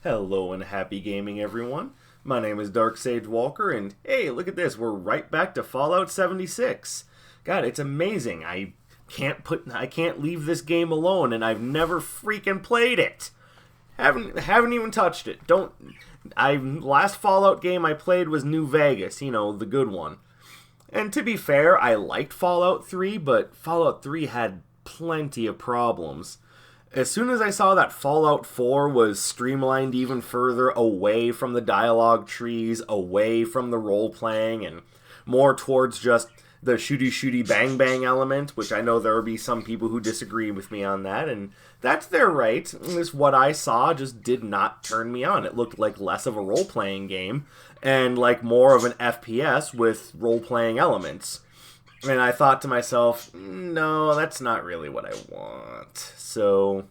Hello and happy gaming, everyone. My name is Dark Sage Walker, and hey, look at this, we're right back to Fallout 76. God, it's amazing. I can't leave this game alone, and I've never freaking played it. Haven't even touched it. Last Fallout game I played was New Vegas, the good one. And to be fair, I liked Fallout 3, but Fallout 3 had plenty of problems. As soon as I saw that Fallout 4 was streamlined even further away from the dialogue trees, away from the role-playing, and more towards just the shooty bang bang element, which I know there will be some people who disagree with me on that, and that's their right. This what I saw just did not turn me on. It looked like less of a role-playing game, and like more of an FPS with role-playing elements. And I thought to myself, no, that's not really what I want. So,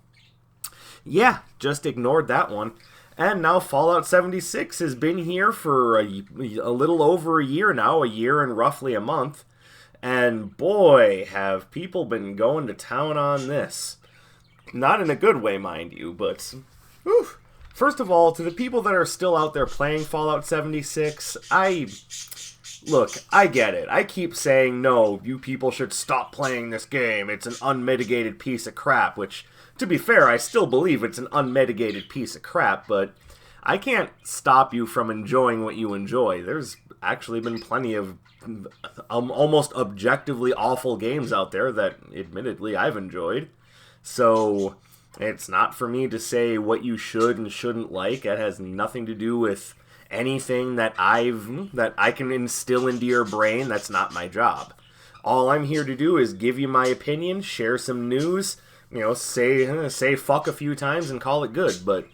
yeah, just ignored that one. And now Fallout 76 has been here for a little over a year now, a year and roughly a month. And boy, have people been going to town on this. Not in a good way, mind you, but whew. First of all, to the people that are still out there playing Fallout 76, Look, I get it. I keep saying, no, you people should stop playing this game. It's an unmitigated piece of crap, which, to be fair, I still believe it's an unmitigated piece of crap, but I can't stop you from enjoying what you enjoy. There's actually been plenty of almost objectively awful games out there that, admittedly, I've enjoyed. So, it's not for me to say what you should and shouldn't like. It has nothing to do with anything that I can instill into your brain. That's not my job. All I'm here to do is give you my opinion, share some news, say fuck a few times and call it good, but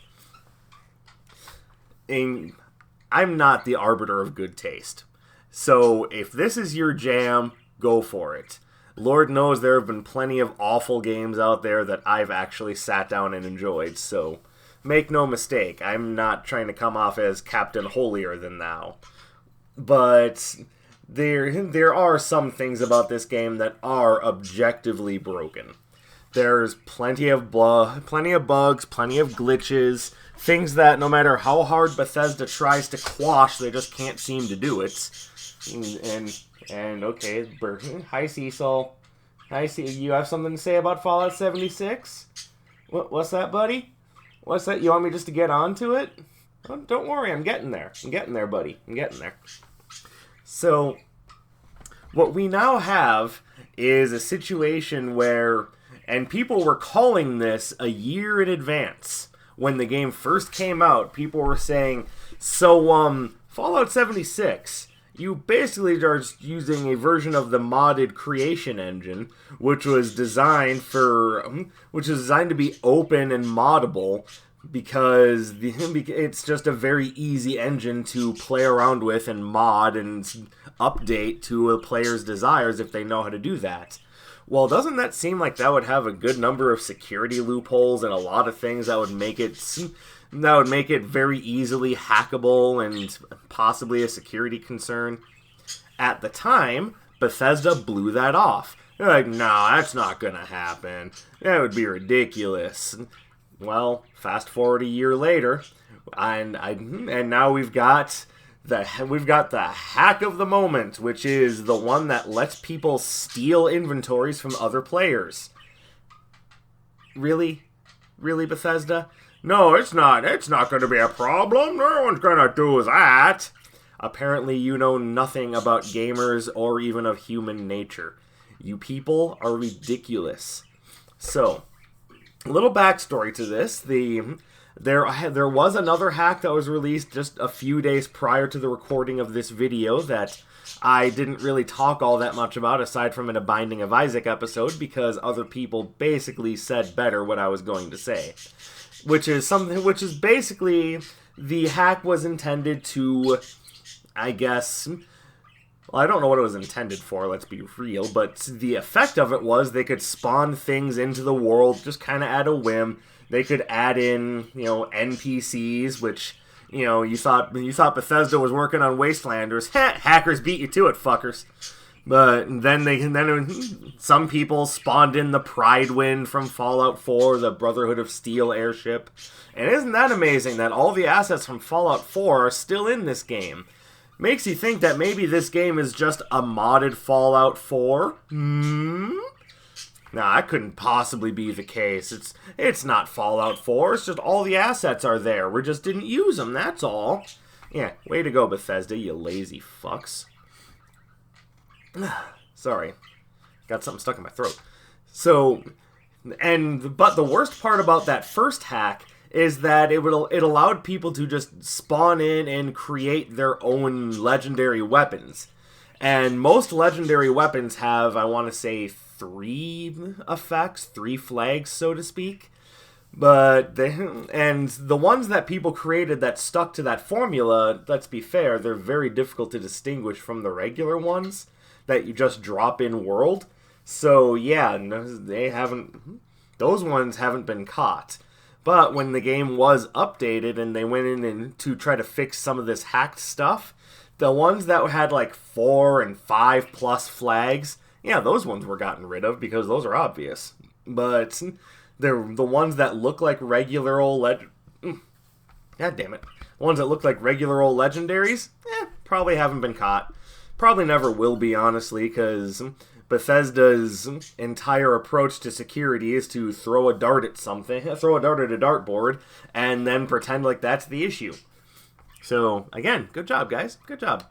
I'm not the arbiter of good taste. So if this is your jam, go for it. Lord knows there have been plenty of awful games out there that I've actually sat down and enjoyed, so make no mistake, I'm not trying to come off as Captain Holier Than Thou. But there are some things about this game that are objectively broken. There's plenty of bugs, plenty of glitches, things that no matter how hard Bethesda tries to quash, they just can't seem to do it. And okay, hi Cecil. You have something to say about Fallout 76? What's that, buddy? What's that? You want me just to get on to it? Oh, don't worry, I'm getting there. I'm getting there, buddy. I'm getting there. So, what we now have is a situation where, and people were calling this a year in advance. When the game first came out, people were saying, Fallout 76, you basically are using a version of the modded creation engine, which was designed to be open and moddable, because it's just a very easy engine to play around with and mod and update to a player's desires if they know how to do that. Well, doesn't that seem like that would have a good number of security loopholes and a lot of things that would make it very easily hackable and possibly a security concern? At the time, Bethesda blew that off. They're like, no, that's not gonna happen. That would be ridiculous. Well, fast forward a year later, and now we've got the hack of the moment, which is the one that lets people steal inventories from other players. Really, Bethesda? No, it's not. It's not going to be a problem. No one's going to do that. Apparently, you know nothing about gamers or even of human nature. You people are ridiculous. So, a little backstory to this. There was another hack that was released just a few days prior to the recording of this video that I didn't really talk all that much about, aside from in a Binding of Isaac episode, because other people basically said better what I was going to say. Which is basically, the hack was intended to, I guess, well, I don't know what it was intended for, let's be real, but the effect of it was they could spawn things into the world just kind of at a whim. They could add in, NPCs, which, you thought Bethesda was working on Wastelanders. Hackers beat you to it, fuckers. But then some people spawned in the Pride Wind from Fallout 4, the Brotherhood of Steel airship. And isn't that amazing that all the assets from Fallout 4 are still in this game? Makes you think that maybe this game is just a modded Fallout 4? Nah, that couldn't possibly be the case. It's not Fallout 4, it's just all the assets are there. We just didn't use them, that's all. Yeah, way to go, Bethesda, you lazy fucks. Sorry. Got something stuck in my throat. But the worst part about that first hack is that it allowed people to just spawn in and create their own legendary weapons. And most legendary weapons have, I want to say, 3 effects, 3 flags, so to speak. And the ones that people created that stuck to that formula, let's be fair, they're very difficult to distinguish from the regular ones that you just drop in world. So yeah, those ones haven't been caught. But when the game was updated and they went in to try to fix some of this hacked stuff, the ones that had like 4 and 5 plus flags, yeah, those ones were gotten rid of because those are obvious. But the ones that look like regular old God damn it. The ones that look like regular old legendaries, probably haven't been caught. Probably never will be, honestly, because Bethesda's entire approach to security is to throw a dart at something, throw a dart at a dartboard, and then pretend like that's the issue. So, again, good job, guys. Good job.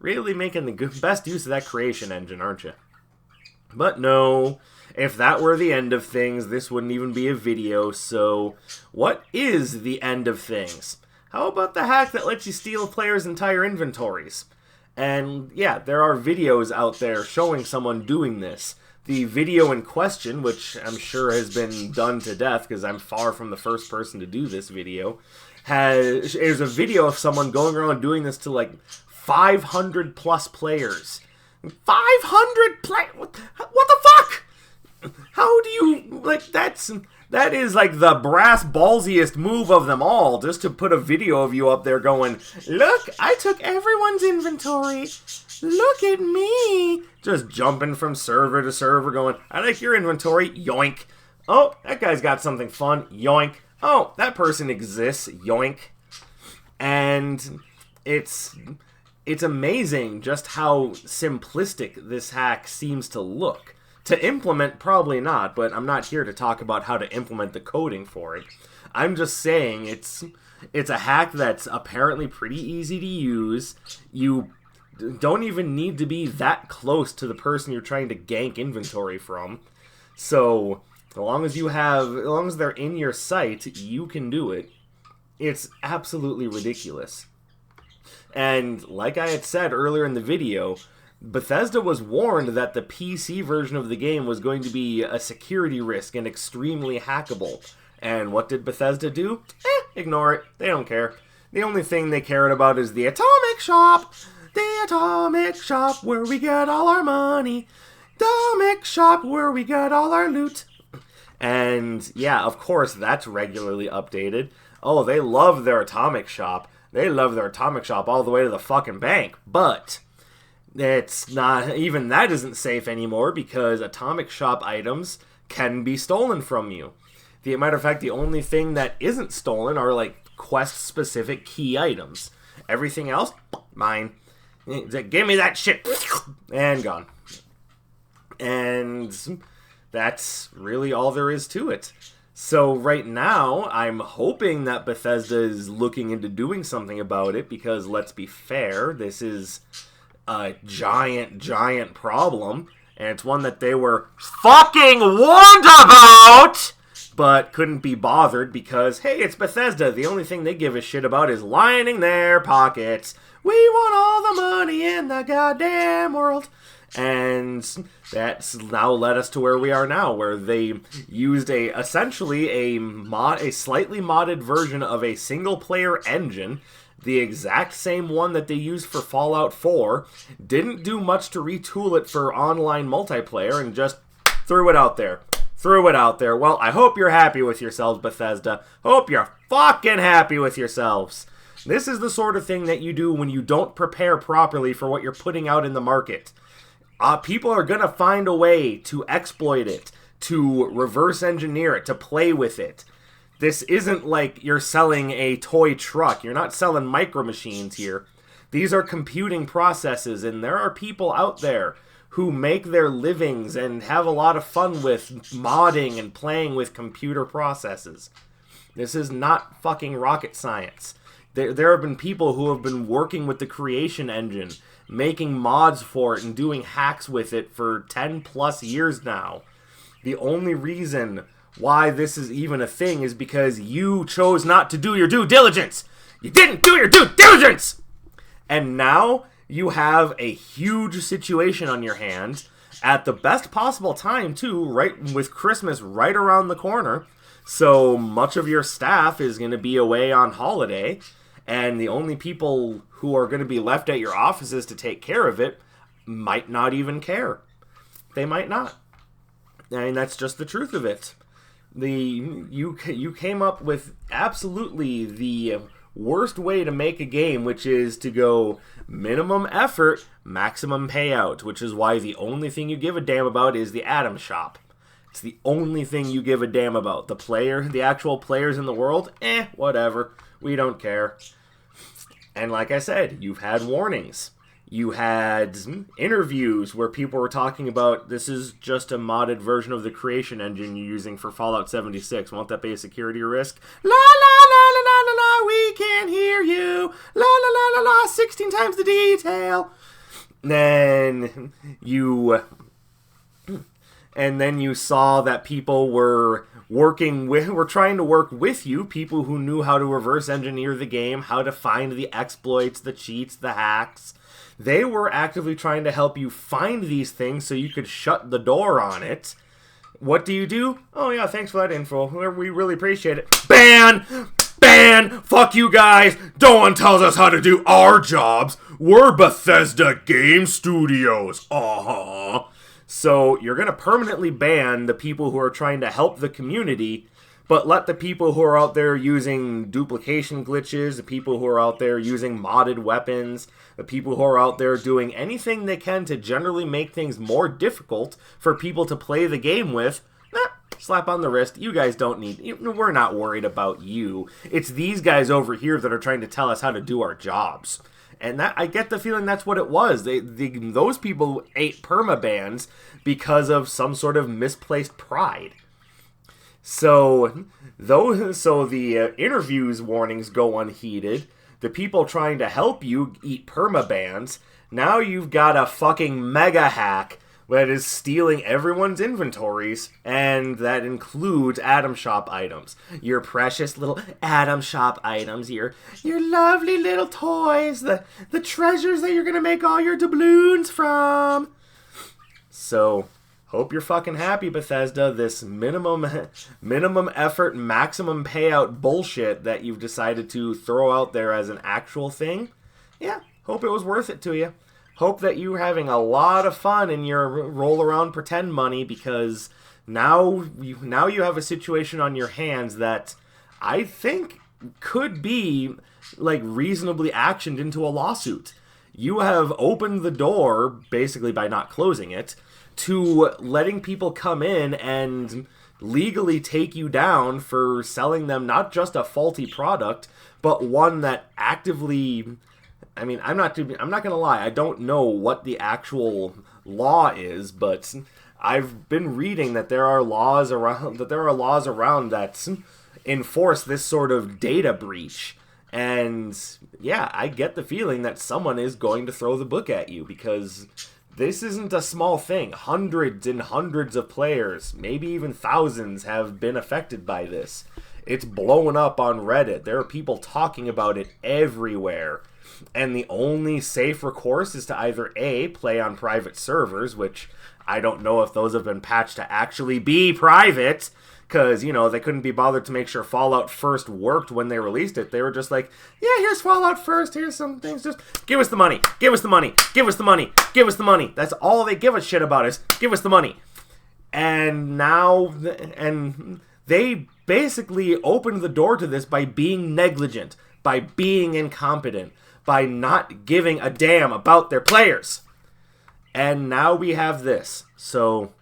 Really making the best use of that creation engine, aren't you? But no, if that were the end of things, this wouldn't even be a video, so what is the end of things? How about the hack that lets you steal players' entire inventories? And yeah, there are videos out there showing someone doing this. The video in question, which I'm sure has been done to death because I'm far from the first person to do this video, is a video of someone going around doing this to like 500 plus players. 500 what the fuck? How do you, like, that is like the brass ballsiest move of them all, just to put a video of you up there going, look, I took everyone's inventory, look at me, just jumping from server to server going, I like your inventory, yoink, oh, that guy's got something fun, yoink, oh, that person exists, yoink. And it's amazing just how simplistic this hack seems to look. To implement, probably not, but I'm not here to talk about how to implement the coding for it. I'm just saying it's a hack that's apparently pretty easy to use. You don't even need to be that close to the person you're trying to gank inventory from. So, as long as they're in your sight, you can do it. It's absolutely ridiculous. And like I had said earlier in the video, Bethesda was warned that the PC version of the game was going to be a security risk and extremely hackable. And what did Bethesda do? Ignore it. They don't care. The only thing they cared about is the Atomic Shop. The Atomic Shop where we get all our money. Atomic Shop where we get all our loot. And yeah, of course, that's regularly updated. Oh, they love their Atomic Shop. They love their Atomic Shop all the way to the fucking bank. But it's not, even that isn't safe anymore because Atomic Shop items can be stolen from you. The matter of fact, the only thing that isn't stolen are like quest-specific key items. Everything else, mine. Give me that shit. And gone. And that's really all there is to it. So right now, I'm hoping that Bethesda is looking into doing something about it because, let's be fair, this is a giant problem, and it's one that they were fucking warned about, but couldn't be bothered because, hey, it's Bethesda. The only thing they give a shit about is lining their pockets. We want all the money in the goddamn world. And that's now led us to where we are now, where they used essentially a slightly modded version of a single-player engine, the exact same one that they used for Fallout 4, didn't do much to retool it for online multiplayer, and just threw it out there. Well, I hope you're happy with yourselves, Bethesda. Hope you're fucking happy with yourselves. This is the sort of thing that you do when you don't prepare properly for what you're putting out in the market. People are going to find a way to exploit it, to reverse engineer it, to play with it. This isn't like you're selling a toy truck. You're not selling micro machines here. These are computing processes, and there are people out there who make their livings and have a lot of fun with modding and playing with computer processes. This is not fucking rocket science. There have been people who have been working with the creation engine, making mods for it and doing hacks with it for 10 plus years now. The only reason why this is even a thing is because you chose not to do your due diligence. You didn't do your due diligence! And now you have a huge situation on your hands at the best possible time, too, right with Christmas right around the corner. So much of your staff is going to be away on holiday, and the only people who are going to be left at your offices to take care of it might not even care. They might not. I mean, that's just the truth of it. You came up with absolutely the worst way to make a game, which is to go minimum effort, maximum payout, which is why the only thing you give a damn about is the Atom Shop. It's the only thing you give a damn about. The actual players in the world, whatever. We don't care. And like I said, you've had warnings. You had interviews where people were talking about, this is just a modded version of the creation engine you're using for Fallout 76. Won't that be a security risk? La la la la la la la, we can't hear you. La la la la la, 16 times the detail. Then you saw that people were trying to work with you, people who knew how to reverse engineer the game, how to find the exploits, the cheats, the hacks. They were actively trying to help you find these things so you could shut the door on it. What do? Oh yeah, thanks for that info. We really appreciate it. Ban! Fuck you guys! No one tells us how to do our jobs. We're Bethesda Game Studios. So you're going to permanently ban the people who are trying to help the community, but let the people who are out there using duplication glitches, the people who are out there using modded weapons, the people who are out there doing anything they can to generally make things more difficult for people to play the game with, slap on the wrist. You guys don't need... We're not worried about you. It's these guys over here that are trying to tell us how to do our jobs. And that, I get the feeling that's what it was. Those people ate permabans because of some sort of misplaced pride. So the interviews warnings go unheeded. The people trying to help you eat permabans. Now you've got a fucking mega hack that is stealing everyone's inventories, and that includes Atom Shop items. Your precious little Atom Shop items, your lovely little toys, the treasures that you're gonna make all your doubloons from. So, hope you're fucking happy, Bethesda. This minimum effort, maximum payout bullshit that you've decided to throw out there as an actual thing. Yeah, hope it was worth it to you. Hope that you're having a lot of fun in your roll around pretend money, because now you have a situation on your hands that I think could be like reasonably actioned into a lawsuit. You have opened the door, basically by not closing it, to letting people come in and legally take you down for selling them not just a faulty product, but one that actively... I mean, I'm not gonna lie, I don't know what the actual law is, but I've been reading that there are laws around that enforce this sort of data breach. And yeah, I get the feeling that someone is going to throw the book at you, because this isn't a small thing. Hundreds and hundreds of players, maybe even thousands, have been affected by this. It's blowing up on Reddit. There are people talking about it everywhere. And the only safe recourse is to either A, play on private servers, which I don't know if those have been patched to actually be private, because, they couldn't be bothered to make sure Fallout First worked when they released it. They were just like, yeah, here's Fallout First, here's some things, just give us the money, give us the money, give us the money, give us the money. That's all they give a shit about is, give us the money. And now, they basically opened the door to this by being negligent, by being incompetent, by not giving a damn about their players. And now we have this. So,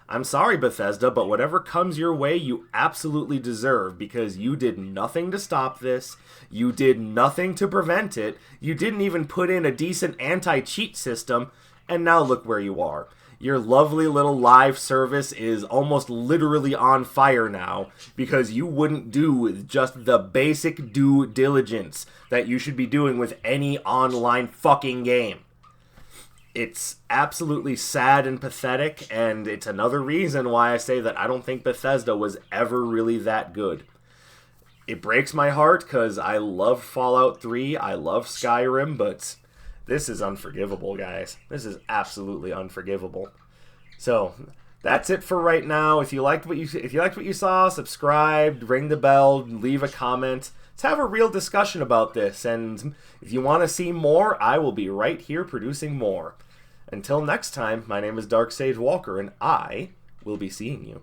I'm sorry, Bethesda, but whatever comes your way, you absolutely deserve, because you did nothing to stop this. You did nothing to prevent it. You didn't even put in a decent anti-cheat system, and now look where you are. Your lovely little live service is almost literally on fire now because you wouldn't do just the basic due diligence that you should be doing with any online fucking game. It's absolutely sad and pathetic, and it's another reason why I say that I don't think Bethesda was ever really that good. It breaks my heart because I love Fallout 3, I love Skyrim, but this is unforgivable, guys. This is absolutely unforgivable. So that's it for right now. If you liked what you saw, subscribe, ring the bell, leave a comment. Let's have a real discussion about this. And if you want to see more, I will be right here producing more. Until next time, my name is Dark Sage Walker, and I will be seeing you.